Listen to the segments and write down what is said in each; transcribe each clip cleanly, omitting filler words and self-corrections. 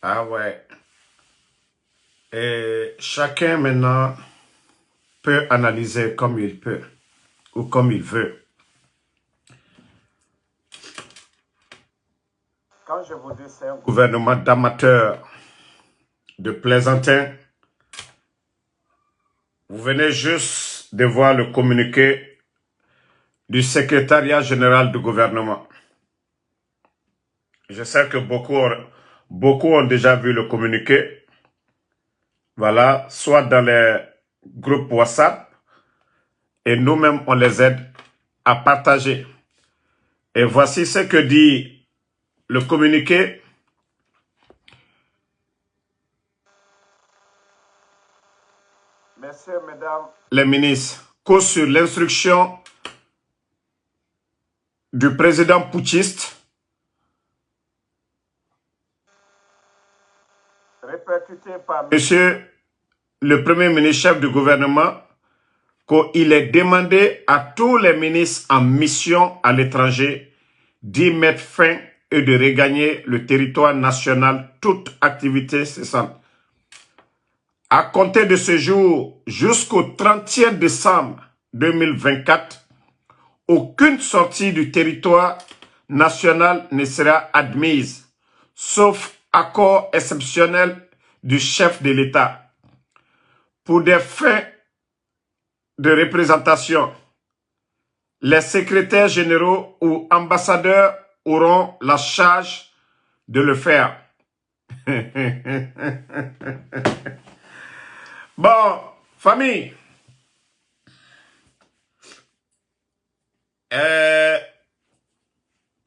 Ah ouais. Et chacun maintenant peut analyser comme il peut ou comme il veut. Quand je vous dis c'est un gouvernement d'amateurs, de plaisantins, vous venez juste de voir le communiqué du secrétariat général du gouvernement. Je sais que beaucoup ont déjà vu le communiqué. Voilà, soit dans les groupes WhatsApp, et nous-mêmes, on les aide à partager. Et voici ce que dit le communiqué. Messieurs, mesdames, les ministres, que sur l'instruction du président putschiste, répercuté par monsieur le premier ministre chef du gouvernement, qu'il est demandé à tous les ministres en mission à l'étranger d'y mettre fin et de regagner le territoire national, toute activité cessante. À compter de ce jour jusqu'au 31 décembre 2024, aucune sortie du territoire national ne sera admise, sauf accord exceptionnel du chef de l'État. Pour des fins de représentation, les secrétaires généraux ou ambassadeurs auront la charge de le faire. Bon, famille,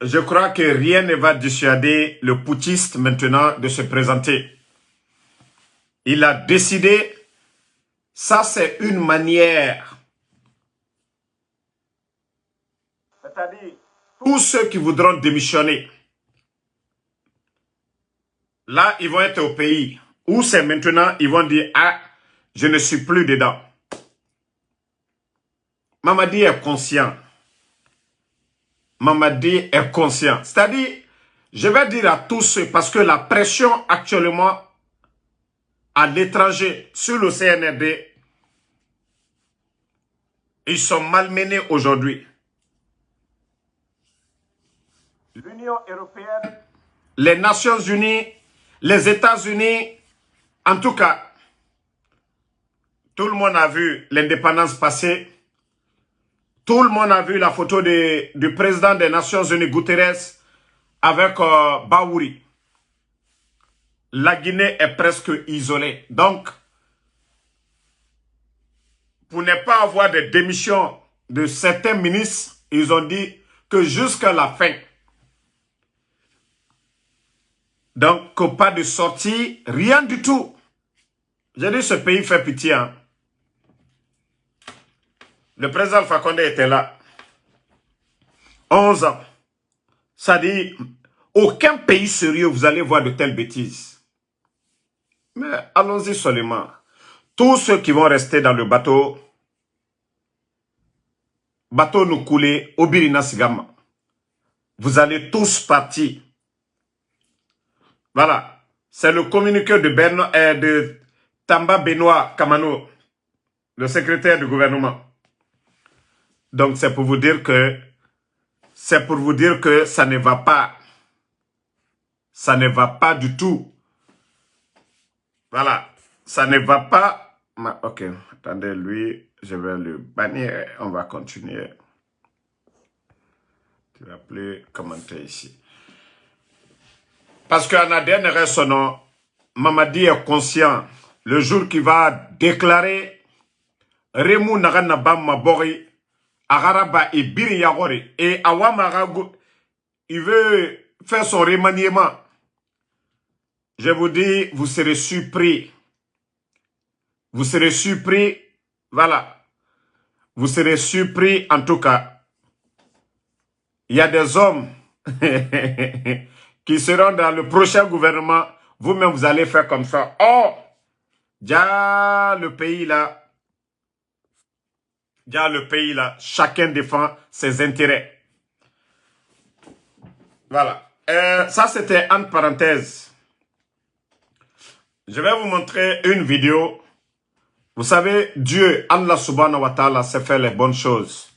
je crois que rien ne va dissuader le putschiste maintenant de se présenter. Il a décidé, ça c'est une manière. C'est-à-dire, tous ceux qui voudront démissionner, là, ils vont être au pays. Où c'est maintenant, ils vont dire, ah, je ne suis plus dedans. Mamadi est conscient. Mamadi est conscient. C'est-à-dire, je vais dire à tous ceux, parce que la pression actuellement à l'étranger, sur le CNRD, ils sont malmenés aujourd'hui. L'Union européenne, les Nations unies, les États-Unis, en tout cas, tout le monde a vu l'indépendance passer. Tout le monde a vu la photo du président des Nations unies, Guterres, avec Baouri. La Guinée est presque isolée. Donc, pour ne pas avoir de démission de certains ministres, ils ont dit que jusqu'à la fin. Donc, que pas de sortie, rien du tout. J'ai dit, ce pays fait pitié. Hein. Le président Alpha Condé était là. 11 ans. Ça dit, aucun pays sérieux, vous allez voir de telles bêtises. Mais allons-y seulement. Tous ceux qui vont rester dans le bateau nous couler, Obirina Sigama. Vous allez tous partir. Voilà. C'est le communiqué de Tamba Benoît Kamano, le secrétaire du gouvernement. Donc c'est pour vous dire que ça ne va pas. Ça ne va pas du tout. Voilà. Ça ne va pas. Ok. Attendez, lui, je vais le bannir. On va continuer. Tu vas plus commenter ici. Parce qu'en ADN reste son nom, Mamadi est conscient. Le jour qu'il va déclarer Remou Naganaba Mabori, Agaraba et Biri Yagori, et Awamaragu, il veut faire son remaniement. Je vous dis, vous serez surpris. Vous serez surpris. Voilà. Vous serez surpris en tout cas. Il y a des hommes qui seront dans le prochain gouvernement. Vous-même, vous allez faire comme ça. Oh, déjà le pays là, chacun défend ses intérêts. Voilà. Ça, c'était entre parenthèses. Je vais vous montrer une vidéo. Vous savez, Dieu, Allah subhanahu wa ta'ala, sait faire les bonnes choses.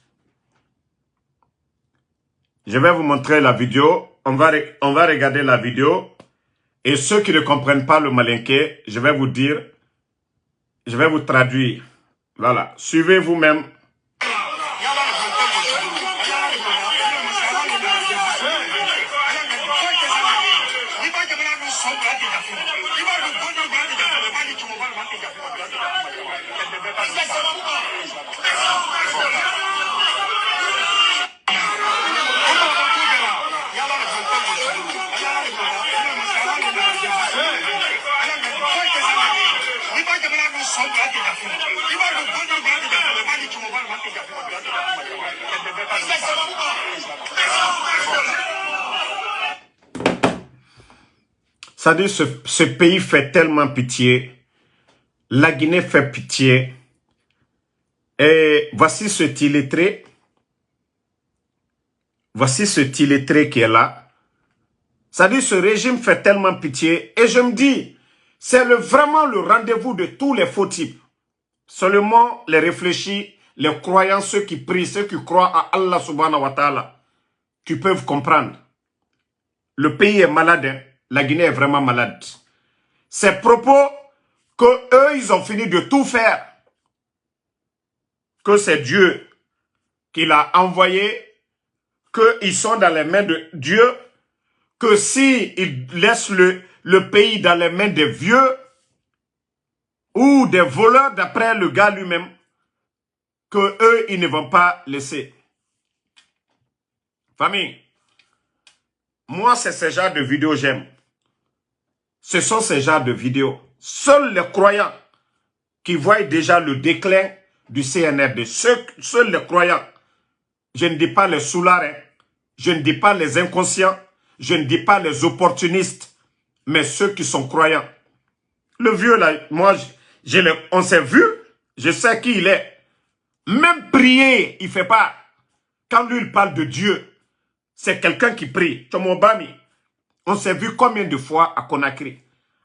Je vais vous montrer la vidéo. On va regarder la vidéo. Et ceux qui ne comprennent pas le malinké, je vais vous dire, je vais vous traduire. Voilà. Suivez vous-même. Ça dit, ce pays fait tellement pitié. La Guinée fait pitié. Et voici ce illettré. Voici ce illettré qui est là. Ça dit, ce régime fait tellement pitié. Et je me dis, c'est vraiment le rendez-vous de tous les faux types. Seulement les réfléchis, les croyants, ceux qui prient, ceux qui croient à Allah subhanahu wa ta'ala, qui peuvent comprendre. Le pays est malade, hein? La Guinée est vraiment malade. Ces propos que eux, ils ont fini de tout faire. Que c'est Dieu qui l'a envoyé, qu'ils sont dans les mains de Dieu, que s'ils laissent le pays dans les mains des vieux ou des voleurs d'après le gars lui-même, que eux, ils ne vont pas laisser. Famille, moi, c'est ce genre de vidéos j'aime. Ce sont ces genres de vidéos. Seuls les croyants qui voient déjà le déclin du CNRD, seuls les croyants, je ne dis pas les soulards, je ne dis pas les inconscients, je ne dis pas les opportunistes, mais ceux qui sont croyants. Le vieux là, moi, on s'est vu, je sais qui il est. Même prier, il ne fait pas. Quand lui, il parle de Dieu, c'est quelqu'un qui prie. Tomobami, on s'est vu combien de fois à Conakry.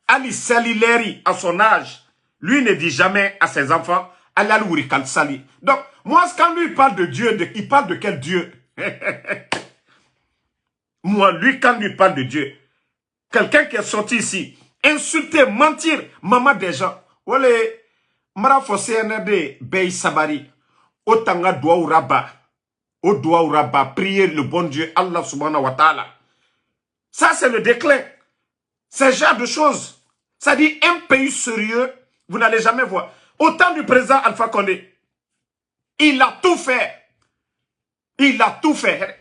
Ali Salileri, à son âge, lui ne dit jamais à ses enfants, Allah Lourikal Sali. Donc, moi, quand lui il parle de Dieu, il parle de quel Dieu? Moi, lui, quand lui parle de Dieu, quelqu'un qui est sorti ici, insulter, mentir, maman des gens. Olé, Marafo CNRD, Bey Sabari, Otanga Douaouraba, au Douaouraba, prier le bon Dieu, Allah subhanahu wa ta'ala. Ça, c'est le déclin. C'est ce genre de choses. Ça dit, un pays sérieux, vous n'allez jamais voir. Autant du président Alpha Condé, il a tout fait. Il a tout fait.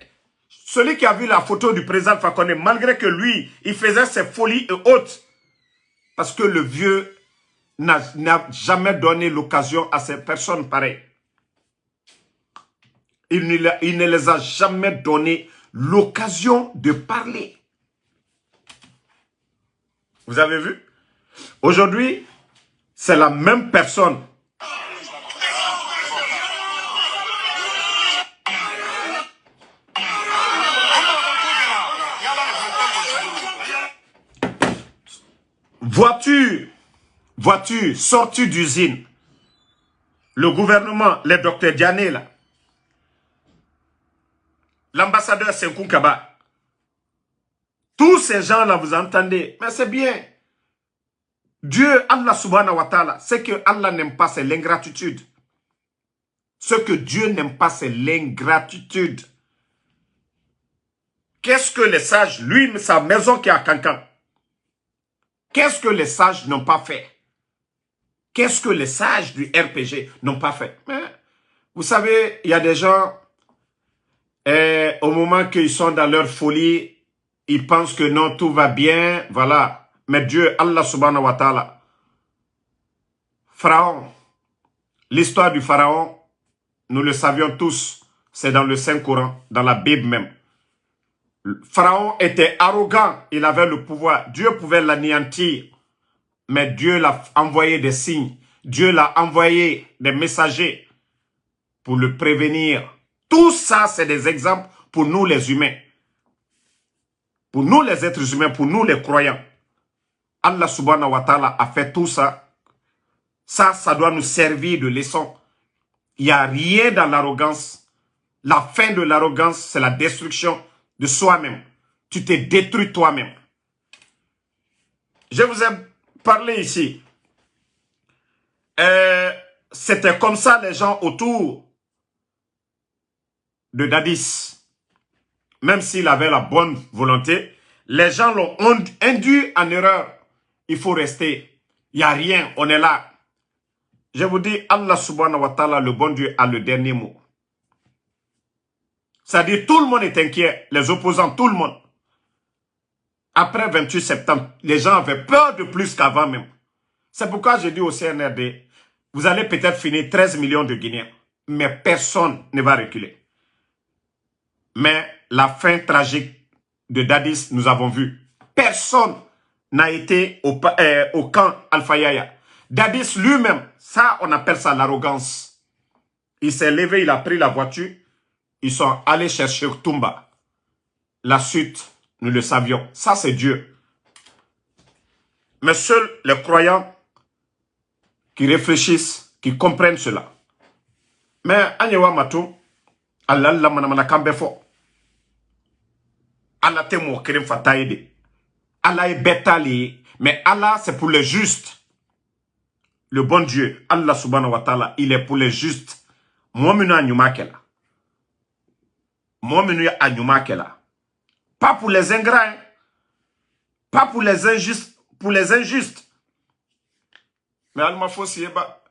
Celui qui a vu la photo du président Alpha Condé, malgré que lui, il faisait ses folies et autres, parce que le vieux n'a jamais donné l'occasion à ces personnes pareilles. Il ne les a jamais donné l'occasion de parler. Vous avez vu? Aujourd'hui, c'est la même personne. Voiture sortie d'usine. Le gouvernement, les docteurs Diané, là. L'ambassadeur Senkou Kaba. Tous ces gens-là, vous entendez. Mais c'est bien. Dieu, Allah subhanahu wa ta'ala, ce que Allah n'aime pas, c'est l'ingratitude. Ce que Dieu n'aime pas, c'est l'ingratitude. Qu'est-ce que les sages, lui, sa maison qui est à Cancan, qu'est-ce que les sages n'ont pas fait? Qu'est-ce que les sages du RPG n'ont pas fait? Mais, vous savez, il y a des gens, au moment qu'ils sont dans leur folie, ils pensent que non, tout va bien, voilà. Mais Dieu, Allah subhanahu wa ta'ala, Pharaon, l'histoire du Pharaon, nous le savions tous, c'est dans le Saint-Coran, dans la Bible même. Pharaon était arrogant, il avait le pouvoir. Dieu pouvait l'anéantir, mais Dieu l'a envoyé des signes. Dieu l'a envoyé des messagers pour le prévenir. Tout ça, c'est des exemples pour nous les humains. Pour nous les êtres humains, pour nous les croyants. Allah subhanahu wa ta'ala a fait tout ça. Ça doit nous servir de leçon. Il n'y a rien dans l'arrogance. La fin de l'arrogance, c'est la destruction de soi-même. Tu te détruis toi-même. Je vous ai parlé ici. C'était comme ça les gens autour de Dadis. Même s'il avait la bonne volonté, les gens l'ont induit en erreur. Il faut rester. Il n'y a rien, on est là. Je vous dis, Allah subhanahu wa ta'ala, le bon Dieu, a le dernier mot. C'est-à-dire, tout le monde est inquiet, les opposants, tout le monde. Après 28 septembre, les gens avaient peur de plus qu'avant même. C'est pourquoi je dis au CNRD, vous allez peut-être finir 13 millions de Guinéens, mais personne ne va reculer. Mais la fin tragique de Dadis, nous avons vu. Personne n'a été au camp Alpha Yaya. Dadis lui-même, ça on appelle ça l'arrogance. Il s'est levé, il a pris la voiture, ils sont allés chercher Toumba. La suite, nous le savions. Ça c'est Dieu. Mais seuls les croyants qui réfléchissent, qui comprennent cela. Mais Anyewa Matou, Allah la manamana kambefo. Allah te mo kerem fataide. Allah est bétali, mais Allah c'est pour les justes. Le bon Dieu, Allah subhanahu wa ta'ala, il est pour les justes. Moi menu anyumakela. Moi menu anyumakela. Pas pour les ingrats, hein. Pas pour les injustes, pour les injustes. Mais Alma Fossieba,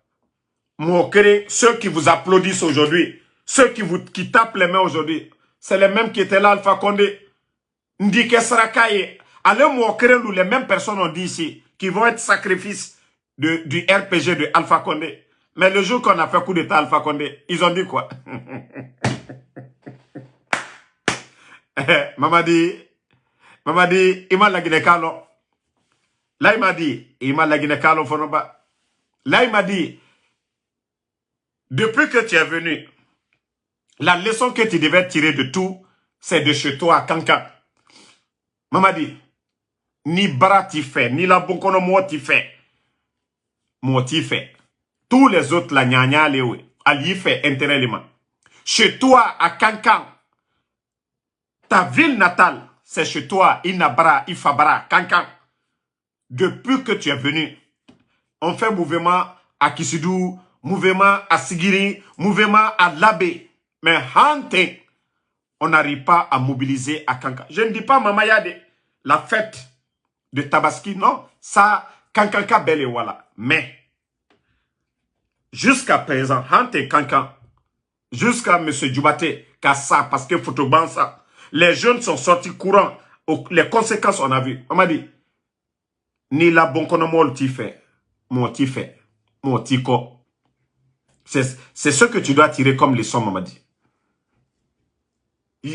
ceux qui vous applaudissent aujourd'hui, ceux qui tapent les mains aujourd'hui, c'est les mêmes qui étaient là, Alpha Condé. Ndike Sarakaye, allez m'okere, les mêmes personnes ont dit ici, qui vont être sacrifices du RPG de Alpha Condé. Mais le jour qu'on a fait coup d'état Alpha Condé, ils ont dit quoi? Mamadi, il m'a la Guinée Kalo. Là, il m'a dit, il m'a la Guinée Kalo Fonoba. Là, il m'a dit, depuis que tu es venu, la leçon que tu devais tirer de tout, c'est de chez toi à Kankan. Mamadi, ni bara tu fais, ni la bonkono moi tu fais. Moi tu fais. Tous les autres, la nyanya lewe, ali fait intérêtement. Chez toi à Kankan, ta ville natale, c'est chez toi, Inabara, Ifabara, Kankan. Depuis que tu es venu, on fait mouvement à Kisidou, mouvement à Sigiri, mouvement à Labé. Mais Hante, on n'arrive pas à mobiliser à Kankan. Je ne dis pas Mamayade, la fête de Tabaski, non. Ça, Kankanka belle et voilà. Mais, jusqu'à présent, Hante Kankan, jusqu'à M. Djoubate, Kassa, parce que Fotoban, ça, les jeunes sont sortis courants. Les conséquences, on a vu. On m'a dit, ni la bonkonomol t'y fait, mon t'y fait, mon tiko. C'est ce que tu dois tirer comme leçon, maman dit.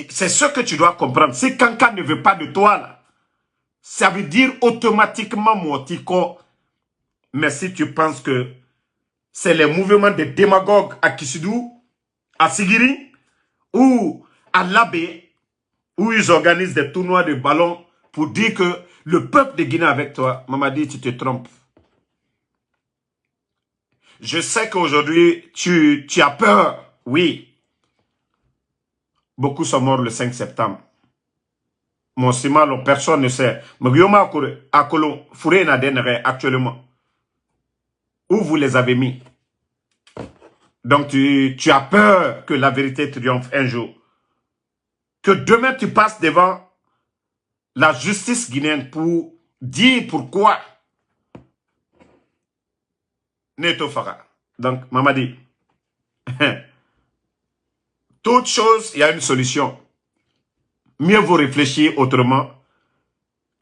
C'est ce que tu dois comprendre. Si quelqu'un ne veut pas de toi, là, ça veut dire automatiquement mon tiko. Mais si tu penses que c'est les mouvements des démagogues à Kisidou, à Sigiri, ou à Labé, où ils organisent des tournois de ballon pour dire que le peuple de Guinée avec toi, Mamadi, tu te trompes. Je sais qu'aujourd'hui, tu as peur. Oui. Beaucoup sont morts le 5 septembre. Mon simal, personne ne sait. Actuellement. Où vous les avez mis? Donc, tu as peur que la vérité triomphe un jour. Que demain, tu passes devant la justice guinéenne pour dire pourquoi Neto Farah. Donc, Mamadi, toute chose, il y a une solution. Mieux vaut réfléchir autrement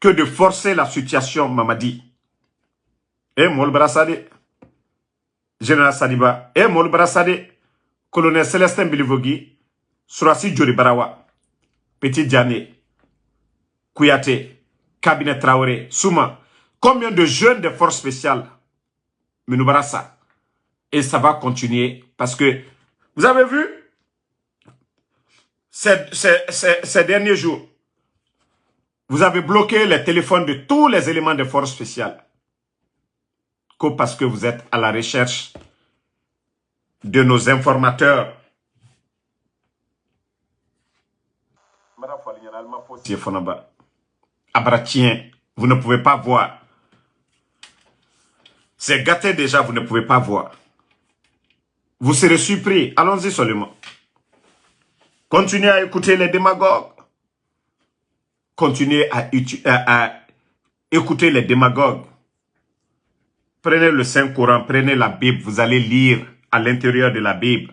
que de forcer la situation, Mamadi. Eh, Mol Brassade, Général Sadiba, eh, Mol Brassade, Colonel Célestin Bilivogui, Surasi Djori Barawa, Petit Diané, Kouyaté, Cabinet Traoré, Souma. Combien de jeunes des forces spéciales, Menoubarassa. Et ça va continuer parce que, vous avez vu, ces derniers jours, Vous avez bloqué les téléphones de tous les éléments de force spéciales. Que parce que vous êtes à la recherche de nos informateurs. Abratien, vous ne pouvez pas voir. C'est gâté déjà, vous ne pouvez pas voir. Vous serez surpris. Allons-y seulement. Continuez à écouter les démagogues. Continuez à écouter les démagogues. Prenez le Saint-Coran, prenez la Bible. Vous allez lire à l'intérieur de la Bible.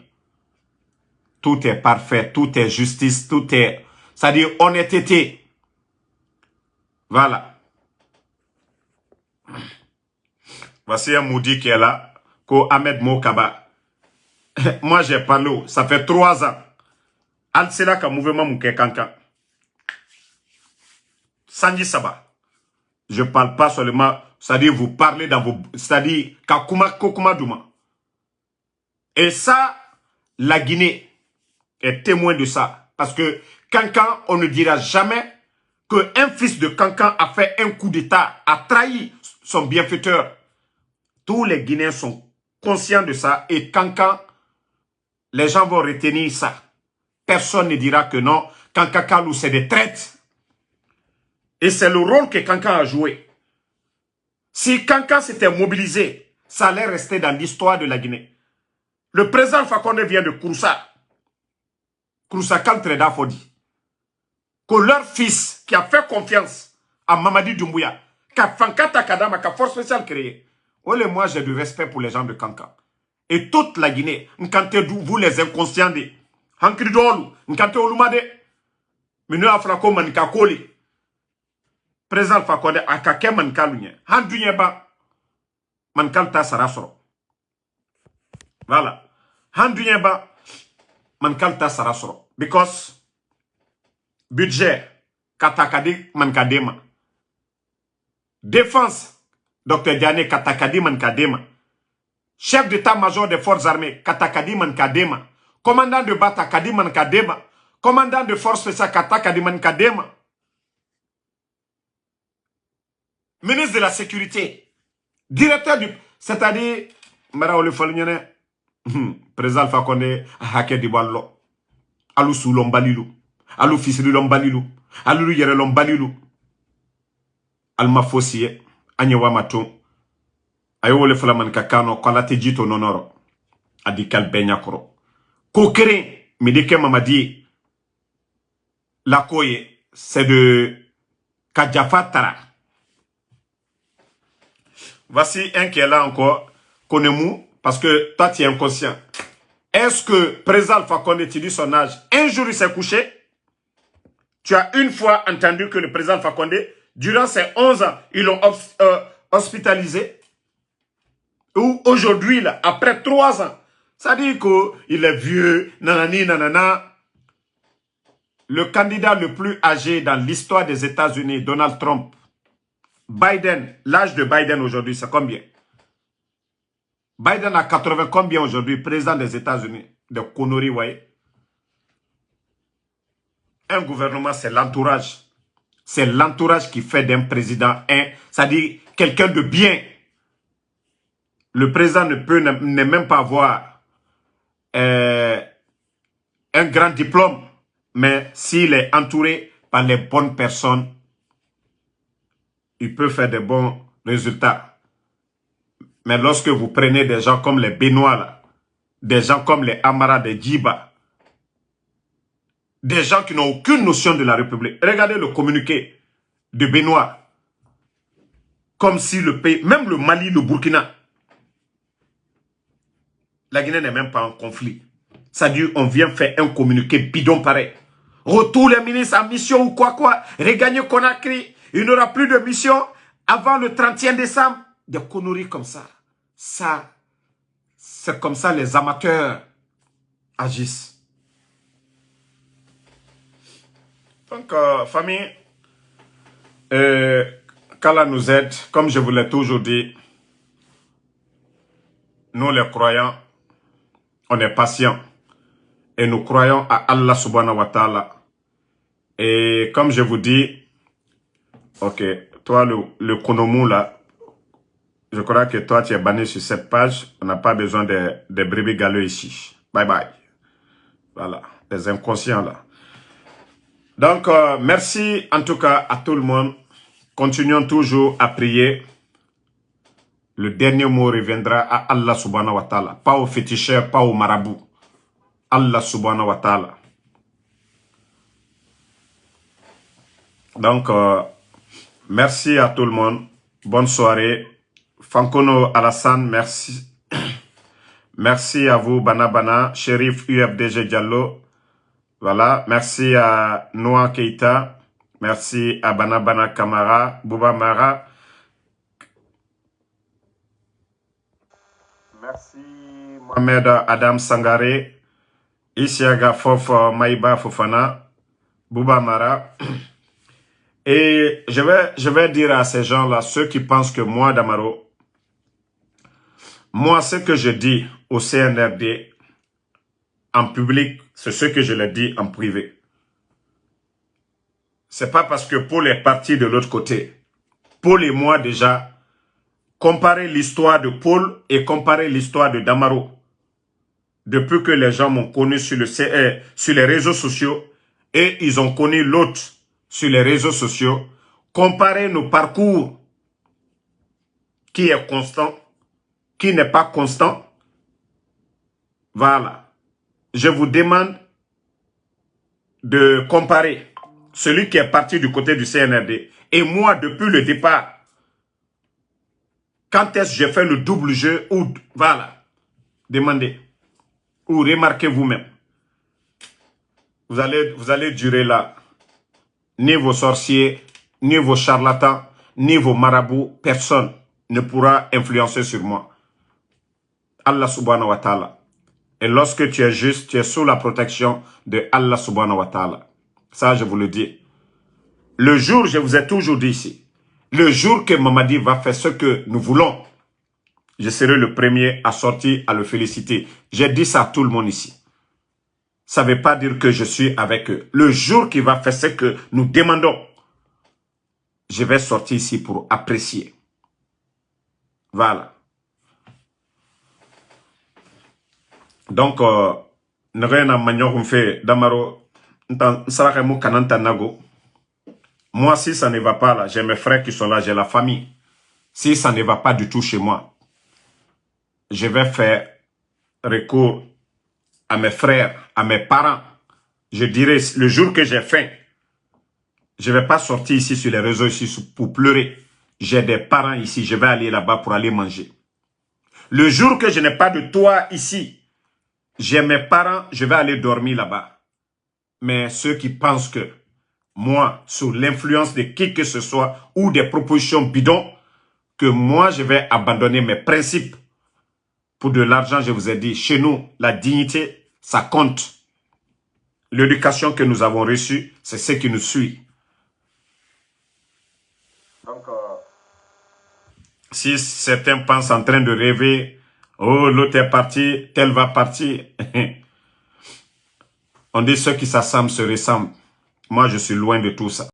Tout est parfait, tout est justice, tout est... c'est-à-dire honnêteté. Voilà. Voici un maudit qui est là. Ko Ahmed Mokaba. Moi, j'ai parlé. Ça fait 3 ans. C'est là qu'un mouvement mouké kankan. Sanji Saba. Je ne parle pas seulement, c'est-à-dire vous parlez dans vos... c'est-à-dire Kakuma Kokuma Douma. Et ça, la Guinée est témoin de ça. Parce que Kankan, on ne dira jamais qu'un fils de Kankan a fait un coup d'État, a trahi son bienfaiteur. Tous les Guinéens sont conscients de ça. Et Kankan, les gens vont retenir ça. Personne ne dira que non. Kankan Kalou, c'est des traites. Et c'est le rôle que Kankan a joué. Si Kankan s'était mobilisé, ça allait rester dans l'histoire de la Guinée. Le président Fakonde vient de Kouroussa. Kouroussa Kaltreda Fodi. Que leur fils, qui a fait confiance à Mamadi Doumbouya, qui a Fankata Kadama, qui a force spéciale créée. Moi, j'ai du respect pour les gens de Kankan. Et toute la Guinée, vous les inconscients de Hankridolu, Nkante Olumade, Minu Afrako Mankakoli. Président Fakonde a kake Mankalunya. Handunyeba Mankalta Sarasoro. Voilà. Handunyeba Mankalta Sarasoro. Because budget Katakadi Mankadema. Défense Dr. Diane Katakadi Mankadema. Chef d'état-major des forces armées Katakadi Mankadema. Commandant de Bata Kadi Mankadema. Commandant de force spéciale Katakadi Mankadema. Ministre de la Sécurité, directeur du... c'est-à-dire, président Alpha Condé, Hake di Wallo, Alou Sou Lombalilou, Alou Fisri Lombalilou, Alou Yere Lombalilou, Alma Fossier, Agnewa Maton, Ayo le Flaman Kakano, Kolate Jito Nonoro, Adikal Benyakoro. Kokere, Medeke Mamadi, la Koye, c'est de Kadjafatara. Voici un qui est là encore, Konemou, parce que toi tu es inconscient. Est-ce que président Alpha Condé, tu dis son âge, un jour il s'est couché? Tu as une fois entendu que le président Alpha Condé, durant ses 11 ans, ils l'ont hospitalisé? Ou aujourd'hui, là, après 3 ans, ça dit qu'il est vieux, nanani, nanana. Le candidat le plus âgé dans l'histoire des États-Unis, Donald Trump, Biden, l'âge de Biden aujourd'hui, c'est combien? Biden a 80 combien aujourd'hui, président des États-Unis? De conneries, vous voyez. Un gouvernement, c'est l'entourage. C'est l'entourage qui fait d'un président un, c'est-à-dire quelqu'un de bien. Le président ne peut ne même pas avoir un grand diplôme, mais s'il est entouré par les bonnes personnes, il peut faire de bons résultats. Mais lorsque vous prenez des gens comme les Benoît, là, des gens comme les Amara de Djiba, des gens qui n'ont aucune notion de la République. Regardez le communiqué de Benoît. Comme si le pays, même le Mali, le Burkina, la Guinée n'est même pas en conflit. Ça dit, on vient faire un communiqué bidon pareil. Retour les ministres en mission ou quoi. Regagner Conakry. Il n'y aura plus de mission avant le 31 décembre. Des conneries comme ça. Ça, c'est comme ça les amateurs agissent. Donc, famille, qu'Allah nous aide, comme je vous l'ai toujours dit, nous les croyants, on est patients. Et nous croyons à Allah subhanahu wa ta'ala. Et comme je vous dis, Ok, toi, le Konomou, là, je crois que toi, tu es banni sur cette page. On n'a pas besoin des brebis galeux ici. Bye bye. Voilà, les inconscients, là. Donc, merci en tout cas à tout le monde. Continuons toujours à prier. Le dernier mot reviendra à Allah subhanahu wa ta'ala. Pas aux féticheurs, pas aux marabouts. Allah subhanahu wa ta'ala. Donc, merci à tout le monde. Bonne soirée. Fankono Alassane, merci. Merci à vous, Bana Bana, Shérif UFDG Diallo. Voilà, merci à Noah Keita. Merci à Bana Bana Kamara, Bouba Mara. Merci Mohamed Adam Sangare, Isiaga Fof Maïba Fofana, Bouba Mara. Et je vais dire à ces gens-là, ceux qui pensent que moi, Damaro, moi, ce que je dis au CNRD en public, c'est ce que je le dis en privé. C'est pas parce que Paul est parti de l'autre côté. Paul et moi, déjà, comparer l'histoire de Paul et comparer l'histoire de Damaro. Depuis que les gens m'ont connu sur les réseaux sociaux et ils ont connu l'autre sur les réseaux sociaux, comparer nos parcours qui est constant, qui n'est pas constant. Voilà. Je vous demande de comparer celui qui est parti du côté du CNRD et moi depuis le départ. Quand est-ce que j'ai fait le double jeu ou voilà, demandez ou remarquez vous-même. Vous allez durer là. Ni vos sorciers, ni vos charlatans, ni vos marabouts, personne ne pourra influencer sur moi. Allah subhanahu wa ta'ala. Et lorsque tu es juste, tu es sous la protection de Allah subhanahu wa ta'ala. Ça, je vous le dis. Le jour, je vous ai toujours dit ici, le jour que Mamadi va faire ce que nous voulons, je serai le premier à sortir, à le féliciter. J'ai dit ça à tout le monde ici. Ça ne veut pas dire que je suis avec eux. Le jour qu'il va faire ce que nous demandons, je vais sortir ici pour apprécier. Voilà. Donc, moi, si ça ne va pas là, j'ai mes frères qui sont là, j'ai la famille. Si ça ne va pas du tout chez moi, je vais faire recours à mes frères, à mes parents. Je dirais, le jour que j'ai faim, je ne vais pas sortir ici sur les réseaux ici pour pleurer. J'ai des parents ici, je vais aller là-bas pour aller manger. Le jour que je n'ai pas de toit ici, j'ai mes parents, je vais aller dormir là-bas. Mais ceux qui pensent que moi, sous l'influence de qui que ce soit ou des propositions bidons, que moi, je vais abandonner mes principes pour de l'argent, je vous ai dit, chez nous, la dignité, ça compte. L'éducation que nous avons reçue, c'est ce qui nous suit. Donc, si certains pensent en train de rêver, oh, l'autre est parti, tel va partir. On dit ceux qui s'assemblent se ressemblent. Moi, je suis loin de tout ça.